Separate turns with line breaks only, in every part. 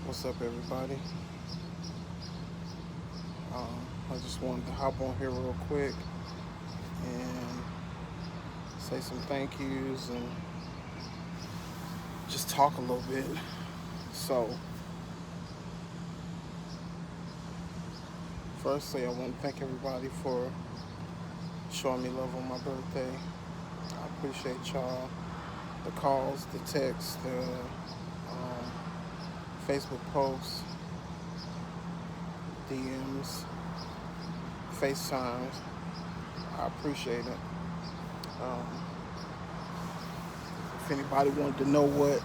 What's up, everybody? I just wanted to hop on here real quick and say some thank yous and just talk a little bit. So, firstly, I want to thank everybody for showing me love on my birthday. I appreciate y'all. The calls, the texts, the Facebook posts, DMs, FaceTimes. I appreciate it. Um, if anybody wanted to know what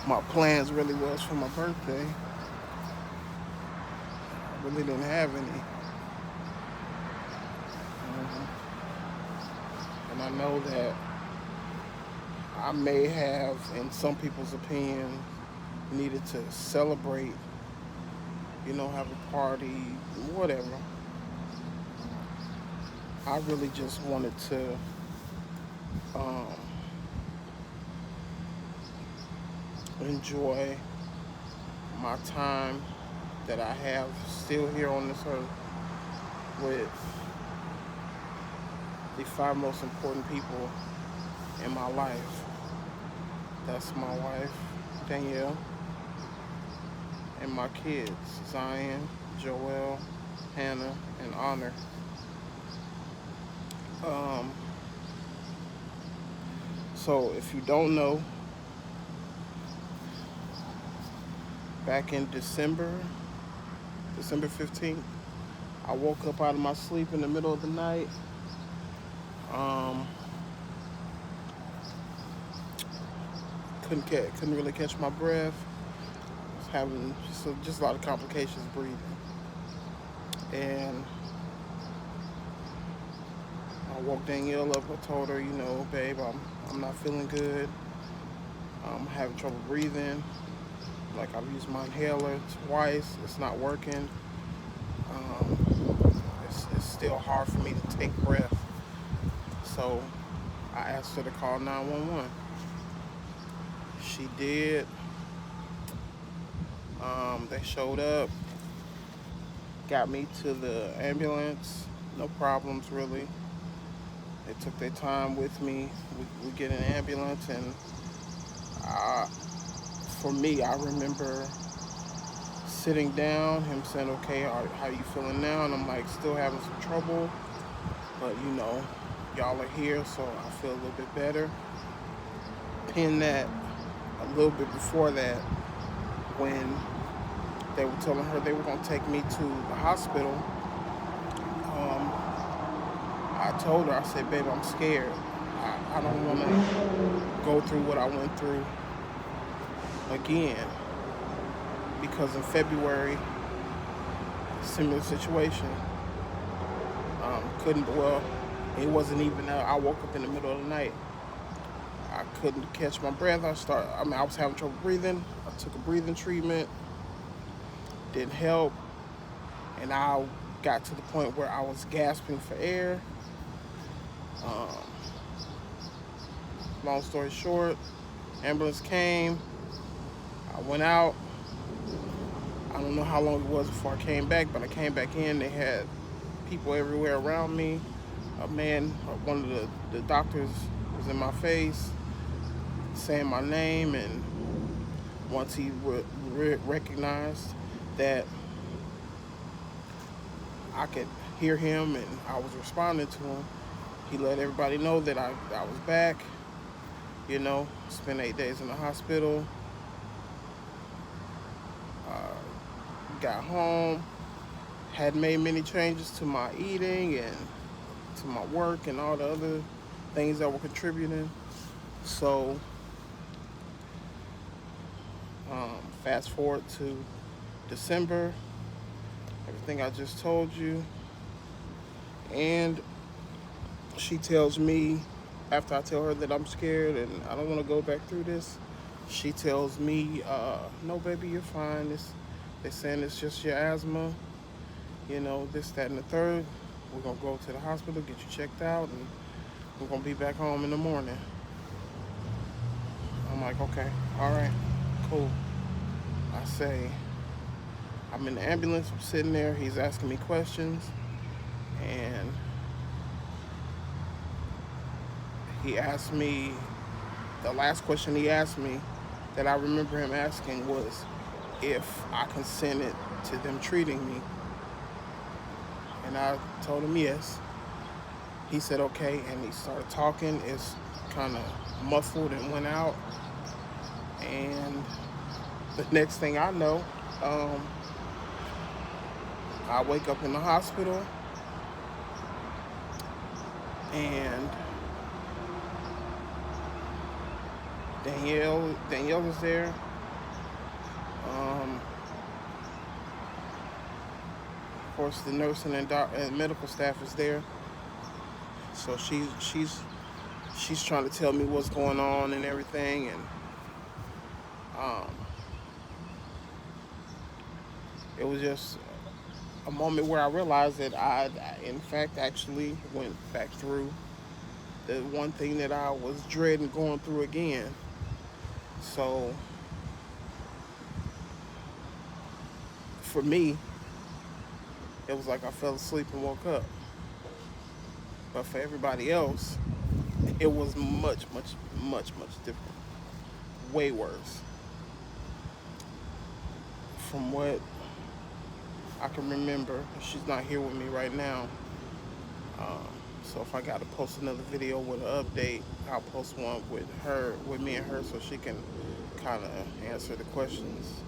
my plans really was for my birthday, I really didn't have any. And I know that I may have, in some people's opinion, needed to celebrate, have a party, whatever. I really just wanted to um, enjoy my time that I have still here on this earth with the five most important people in my life. That's my wife, Danielle, and my kids, Zion, Joel, Hannah, and Honor. So if you don't know, back in December 15th, I woke up out of my sleep in the middle of the night. Couldn't really catch my breath. Was having just a lot of complications breathing. And I woke Danielle up. I told her, babe, I'm not feeling good. I'm having trouble breathing. Like, I've used my inhaler twice. It's not working. It's still hard for me to take breath. So I asked her to call 911. She did. They showed up, got me to the ambulance. No problems, really. They took their time with me. We get in an ambulance, and for me, I remember sitting down, him saying, okay, how you feeling now? And I'm like, still having some trouble, but y'all are here, so I feel a little bit better. Pin that a little bit before that, when they were telling her they were going to take me to the hospital, I told her, I said, babe, I'm scared. I don't want to go through what I went through again. Because in February, similar situation. It wasn't even, I woke up in the middle of the night. I couldn't catch my breath. I was having trouble breathing. I took a breathing treatment. Didn't help. And I got to the point where I was gasping for air. Long story short, ambulance came. I went out. I don't know how long it was before I came back, but I came back in. They had people everywhere around me. One of the doctors was in my face, saying my name, and once he recognized that I could hear him and I was responding to him, he let everybody know that I was back. Spent 8 days in the hospital. Got home, had made many changes to my eating and to my work and all the other things that were contributing. So, fast forward to December, everything I just told you, and she tells me, after I tell her that I'm scared and I don't want to go back through this, she tells me, no, baby, you're fine. They're saying it's just your asthma, this, that, and the third. We're going to go to the hospital, get you checked out, and we're going to be back home in the morning. I'm like, okay, all right, cool. I say, I'm in the ambulance, I'm sitting there, he's asking me questions, and he asked me, the last question he asked me that I remember him asking was if I consented to them treating me. And I told him yes. He said okay, and he started talking. It's kind of muffled and went out. And the next thing I know, I wake up in the hospital, and Danielle is there. Of course, the nursing and medical staff is there. So she's trying to tell me what's going on and everything, and it was just a moment where I realized that I, in fact, actually went back through the one thing that I was dreading going through again. So for me, it was like I fell asleep and woke up. But for everybody else, it was much, much, much, much different. Way worse. From what I can remember, she's not here with me right now. So if I got to post another video with an update, I'll post one with me and her, so she can kind of answer the questions.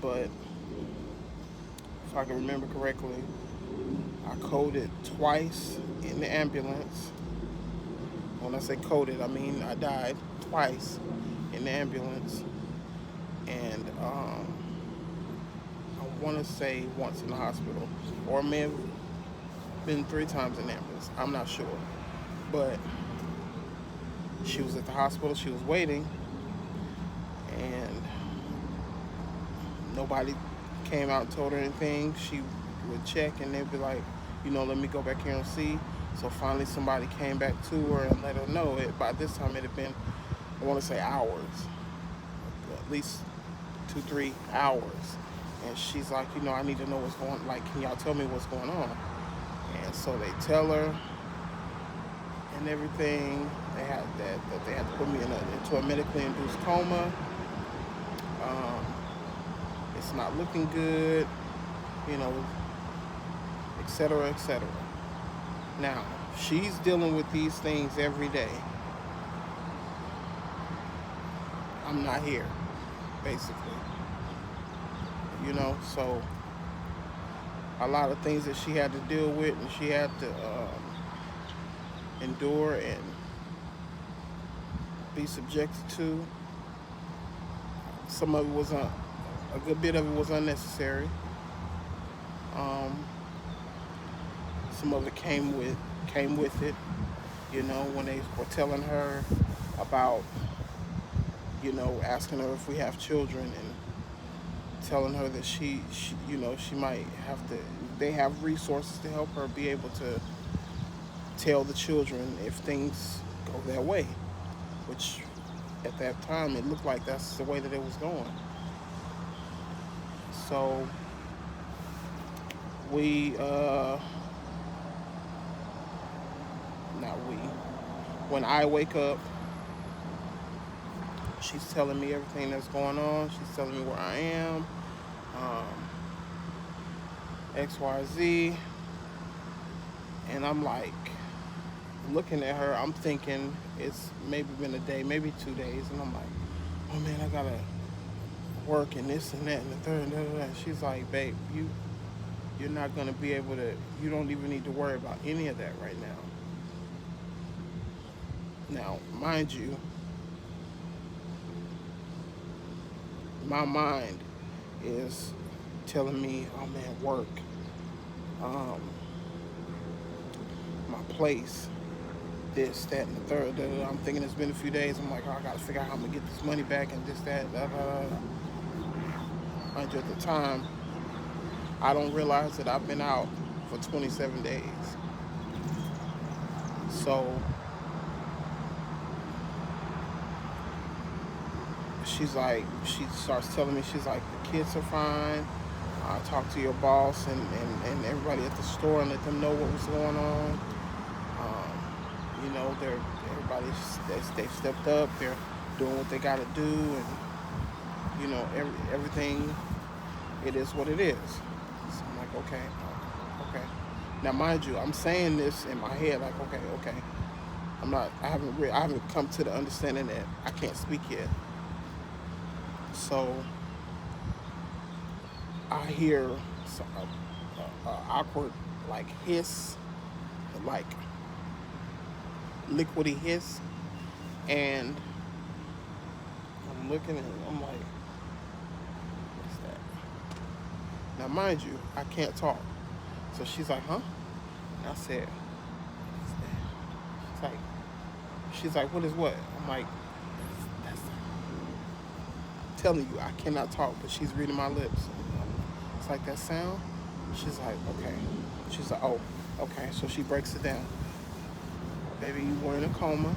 But if I can remember correctly, I coded twice in the ambulance. When I say coded, I mean I died twice in the ambulance. And I want to say once in the hospital, or may have been 3 times in the ambulance. I'm not sure. But she was at the hospital, she was waiting, and nobody came out and told her anything. She would check, and they'd be like, let me go back here and see. So finally somebody came back to her and let her know. By this time it had been, I want to say hours, at least 2-3 hours. And she's like, I need to know what's going on. Like, can y'all tell me what's going on? And so they tell her and everything. They had that they had to put me into a medically induced coma. It's not looking good, et cetera, et cetera. Now, she's dealing with these things every day. I'm not here, basically. So a lot of things that she had to deal with and she had to endure and be subjected to. Some of it was a good bit of it was unnecessary. Some of it came with it, when they were telling her about, asking her if we have children, and telling her that she might have to, they have resources to help her be able to tell the children if things go their way, which at that time it looked like that's the way that it was going. So when I wake up, she's telling me everything that's going on. She's telling me where I am, X, Y, Z. And I'm like, looking at her, I'm thinking it's maybe been a day, maybe 2 days. And I'm like, oh man, I gotta work and this and that and the third and that. She's like, babe, you're not gonna be able to, you don't even need to worry about any of that right now. Now, mind you, my mind is telling me, oh man, work, my place, this, that, and the third. I'm thinking it's been a few days. I'm like, oh, I gotta figure out how I'm gonna get this money back and this, that, Mind you, at the time, I don't realize that I've been out for 27 days. So she starts telling me, she's like, the kids are fine. Talk to your boss and everybody at the store and let them know what was going on. You know, they've stepped up. They're doing what they got to do, and you know, everything. It is what it is. So I'm like, okay, okay. Now, mind you, I'm saying this in my head, like, okay, okay. I haven't come to the understanding that I can't speak yet. So I hear a awkward, like, hiss, like liquidy hiss, and I'm looking at it. I'm like, what's that? Now, mind you, I can't talk. So she's like, huh? And I said, what's that? She's like, what is what? I'm like, that's telling you, I cannot talk, but she's reading my lips. It's like, that sound? She's like, okay. She's like, oh, okay. So she breaks it down. Baby, you were in a coma.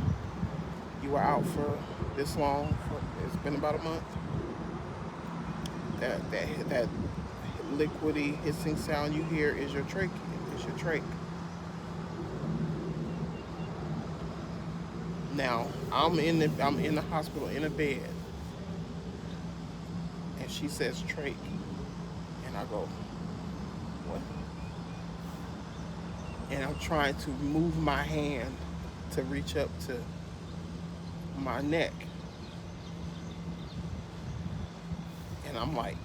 You were out for this long. It's been about a month. That liquidy hissing sound you hear is your trach. It's your trach. Now, I'm in the hospital in a bed, and she says trach, and I go, what? And I'm trying to move my hand to reach up to my neck, and I'm like,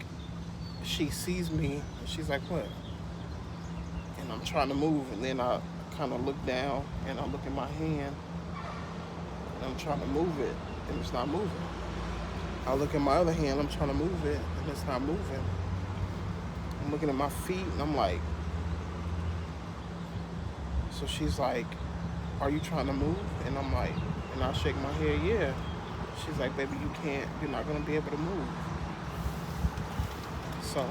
she sees me, and she's like, what? And I'm trying to move, and then I kind of look down, and I look at my hand, and I'm trying to move it, and it's not moving. I look at my other hand, I'm trying to move it, and it's not moving. I'm looking at my feet, and I'm like, so she's like, are you trying to move? And I'm like, and I shake my head, yeah. She's like, baby, you're not gonna be able to move. So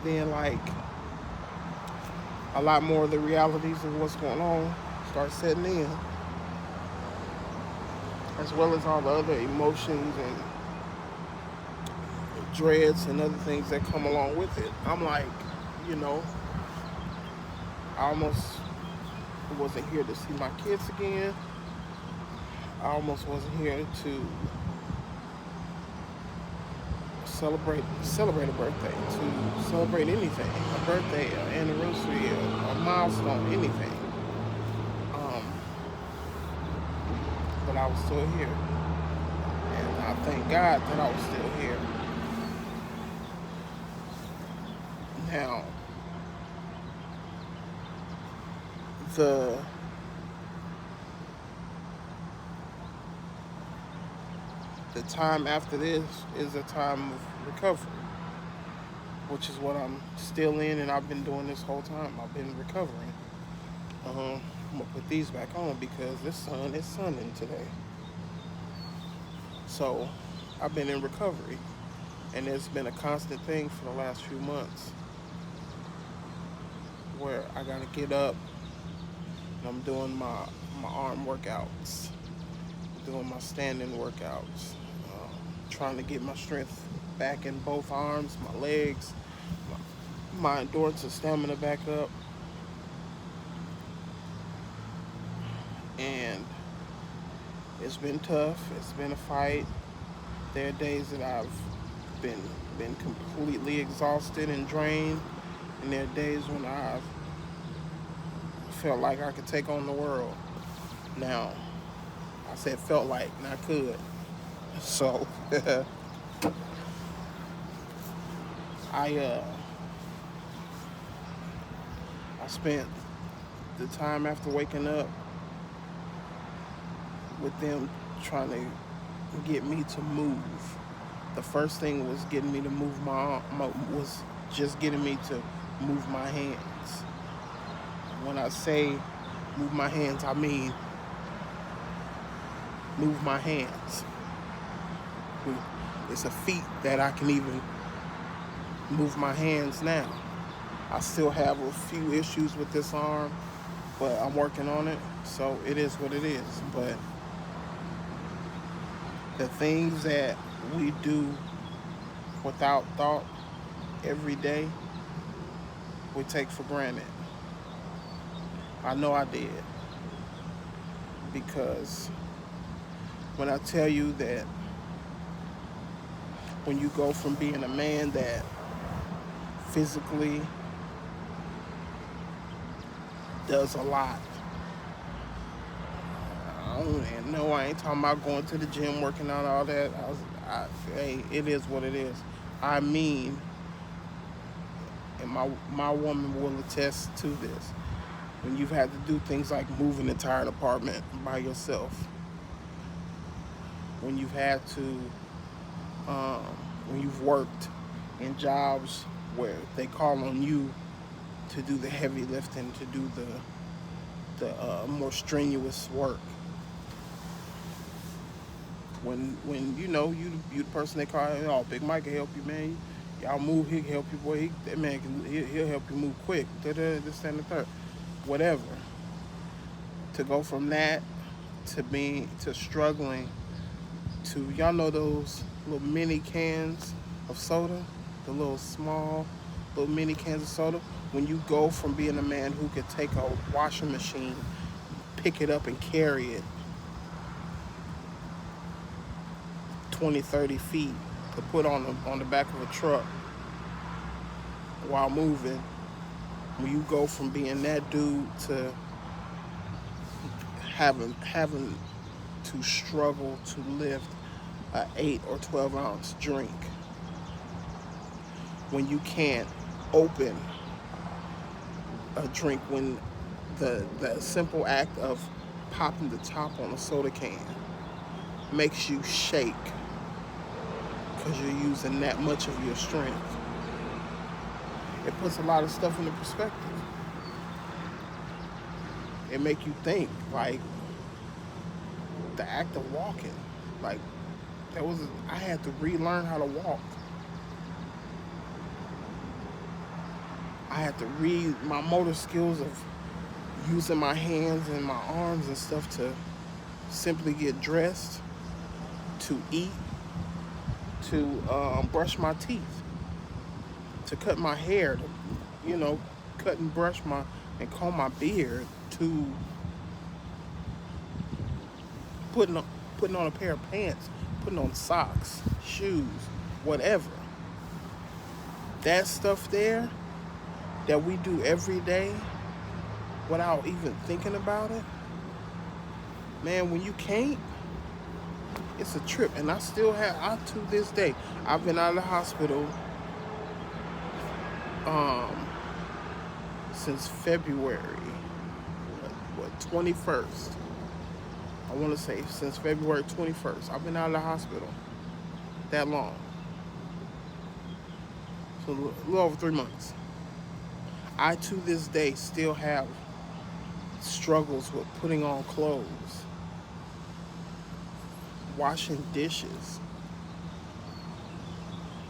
then, like, a lot more of the realities of what's going on start setting in, as well as all the other emotions and dreads and other things that come along with it. I'm like, you know, I almost wasn't here to see my kids again. I almost wasn't here to celebrate a birthday, to celebrate anything, a birthday, an anniversary, a milestone, anything. But I was still here, and I thank God that I was still here. Now, the time after this is a time of recovery, which is what I'm still in, and I've been doing this whole time. I've been recovering. I'm gonna put these back on because the sun is sunning today. So I've been in recovery, and it's been a constant thing for the last few months where I gotta get up and I'm doing my arm workouts, doing my standing workouts, trying to get my strength back in both arms, my legs, my endurance and stamina back up. And it's been tough. It's been a fight. There are days that I've been completely exhausted and drained, and there are days when I've felt like I could take on the world. Now, I said felt like, and I could. So I spent the time after waking up with them trying to get me to move. The first thing was getting me to move my arm, was just getting me to move my hands. When I say move my hands, I mean move my hands. It's a feat that I can even move my hands now. I still have a few issues with this arm, but I'm working on it. So it is what it is. But the things that we do without thought every day, we take for granted. I know I did, because when I tell you that when you go from being a man that physically does a lot, and no, I ain't talking about going to the gym, working out, all that. Hey, it is what it is. I mean, and my woman will attest to this. When you've had to do things like move an entire apartment by yourself, when you've had to, um, when you've worked in jobs where they call on you to do the heavy lifting, to do the more strenuous work. When you the person they call, oh, Big Mike can help you, man. Y'all move, he can help you, boy. That man he'll help you move quick. This and the third, whatever. To go from that to struggling to, y'all know those little mini cans of soda, the little small little mini cans of soda. When you go from being a man who could take a washing machine, pick it up and carry it 20, 30 feet to put on the back of a truck while moving, when you go from being that dude to having to struggle to lift a 8 or 12 ounce drink, when you can't open a drink, when the simple act of popping the top on a soda can makes you shake because you're using that much of your strength, it puts a lot of stuff into perspective. It make you think, like, the act of walking, like, I had to relearn how to walk. I had to read my motor skills of using my hands and my arms and stuff to simply get dressed, to eat, to brush my teeth, to cut my hair, to cut and brush and comb my beard, to putting on a pair of pants, putting on socks, shoes, whatever. That stuff there that we do every day without even thinking about it, man, when you can't, it's a trip. And to this day, I've been out of the hospital since February, 21st. I want to say since February 21st. I've been out of the hospital that long. So a little over 3 months. I, to this day, still have struggles with putting on clothes, washing dishes.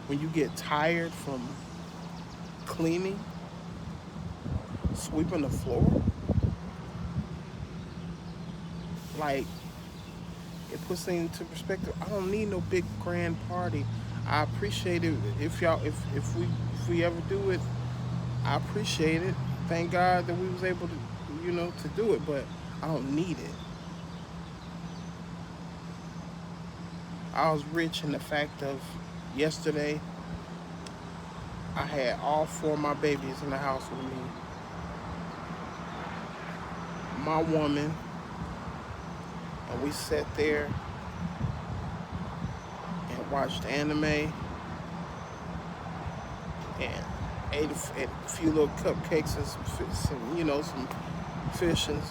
When you get tired from cleaning, sweeping the floor, like, it puts things into perspective. I don't need no big grand party. I appreciate it if we ever do it. I appreciate it. Thank God that we was able to do it, but I don't need it. I was rich in the fact of yesterday I had all 4 of my babies in the house with me. My woman, and we sat there and watched anime and ate a few little cupcakes and some fish and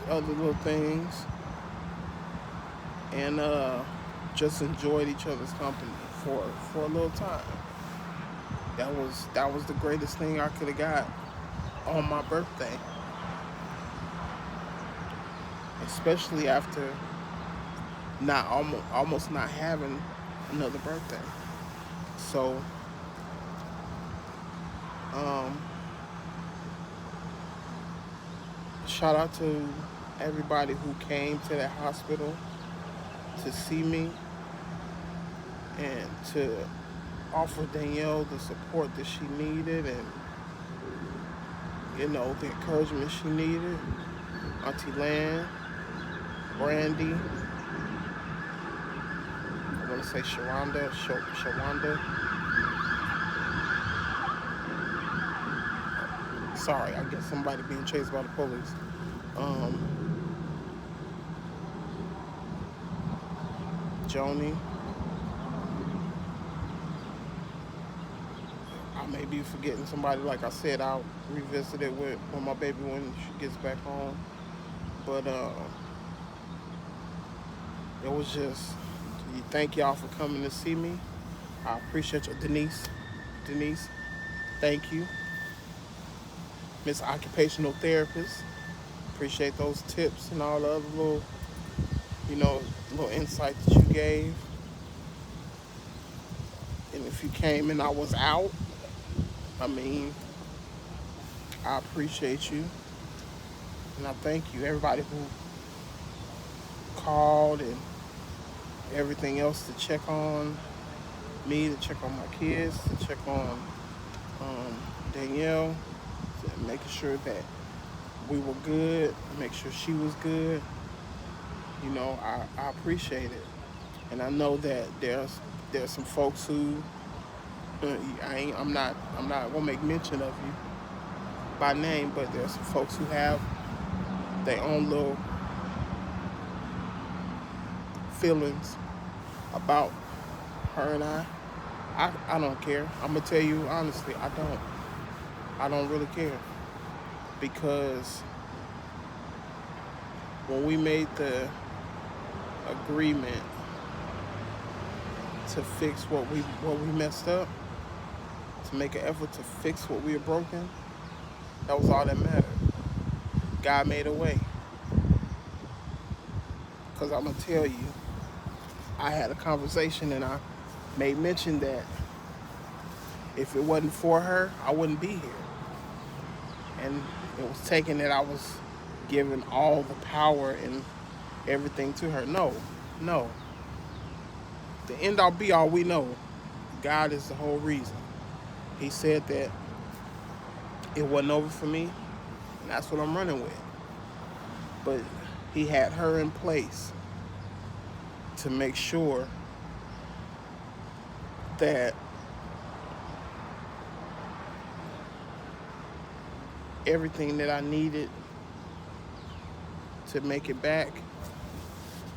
other little things, and just enjoyed each other's company for a little time. That was the greatest thing I could have got on my birthday, especially after almost not having another birthday. So shout out to everybody who came to that hospital to see me and to offer Danielle the support that she needed and, the encouragement she needed. Auntie Lan, Brandy, I want to say Shawanda. Sorry, I guess somebody being chased by the police. Joni. I may be forgetting somebody. Like I said, I'll revisit it with my baby when she gets back home. But it was just, thank y'all for coming to see me. I appreciate you. Denise, thank you. Miss Occupational Therapist, appreciate those tips and all the other little insight that you gave. And if you came and I was out, I appreciate you. And I thank you, everybody who called and everything else to check on me, to check on my kids, to check on Danielle, to making sure that we were good, make sure she was good. I appreciate it. And I know that there's some folks who I'm not gonna make mention of you by name, but there's some folks who have their own little feelings about her and I don't care. I'm gonna tell you honestly, I don't really care, because when we made the agreement to fix what we messed up, to make an effort to fix what we had broken, that was all that mattered. God made a way. Because I'm going to tell you, I had a conversation and I made mention that if it wasn't for her, I wouldn't be here. And it was taken that I was giving all the power and everything to her. No. The end all be all, we know God is the whole reason. He said that it wasn't over for me, and that's what I'm running with. But he had her in place to make sure that everything that I needed to make it back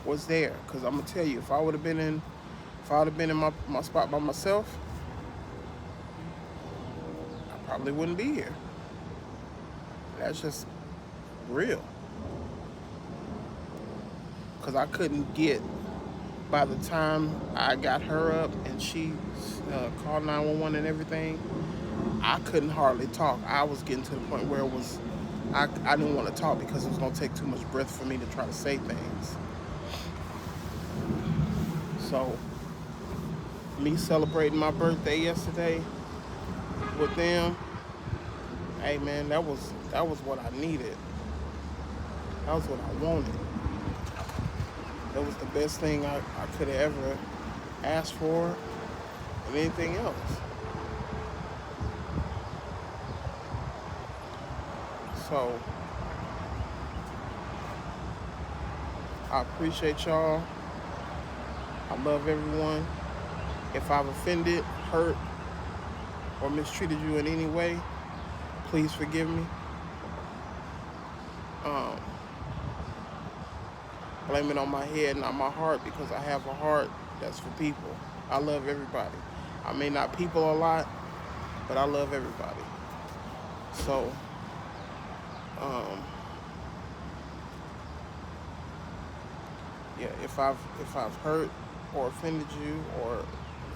was there. Because I'm gonna tell you, if I would have been in my spot by myself, I probably wouldn't be here. That's just real. Because I couldn't get, by the time I got her up and she called 911 and everything, I couldn't hardly talk. I was getting to the point where I didn't want to talk because it was going to take too much breath for me to try to say things. So, me celebrating my birthday yesterday with them, hey man, that was what I needed. That was what I wanted. That was the best thing I could have ever asked for, and anything else. So, I appreciate y'all. I love everyone. If I've offended, hurt, or mistreated you in any way, please forgive me. Blame it on my head, not my heart, because I have a heart that's for people. I love everybody. I may not people a lot, but I love everybody. So, yeah, if I've hurt or offended you or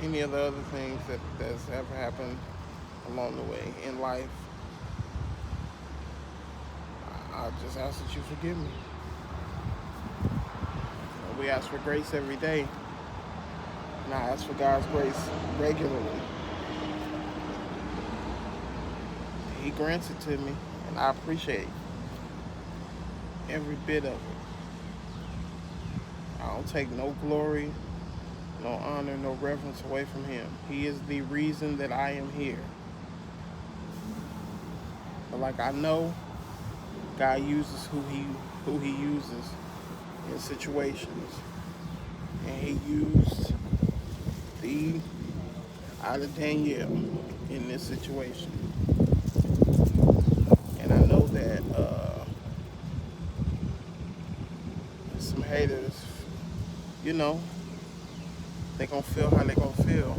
any of the other things that's ever happened along the way in life, I just ask that you forgive me. We ask for grace every day, and I ask for God's grace regularly. He grants it to me, and I appreciate it. every bit of it. I don't take no glory, no honor, no reverence away from him. He is the reason that I am here. But like I know, God uses who he uses in situations. And he used the out of Danielle in this situation. And I know that some haters, you know, they gonna feel how they gonna feel.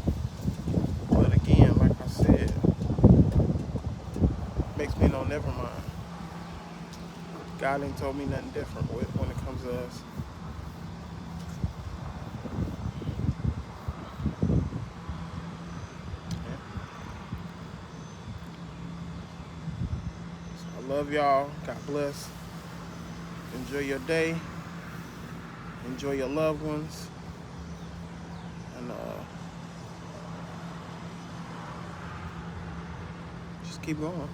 But again, like I said, makes me know never mind. God ain't told me nothing different when it comes to us. Yeah. So I love y'all. God bless. Enjoy your day. Enjoy your loved ones. And just keep going.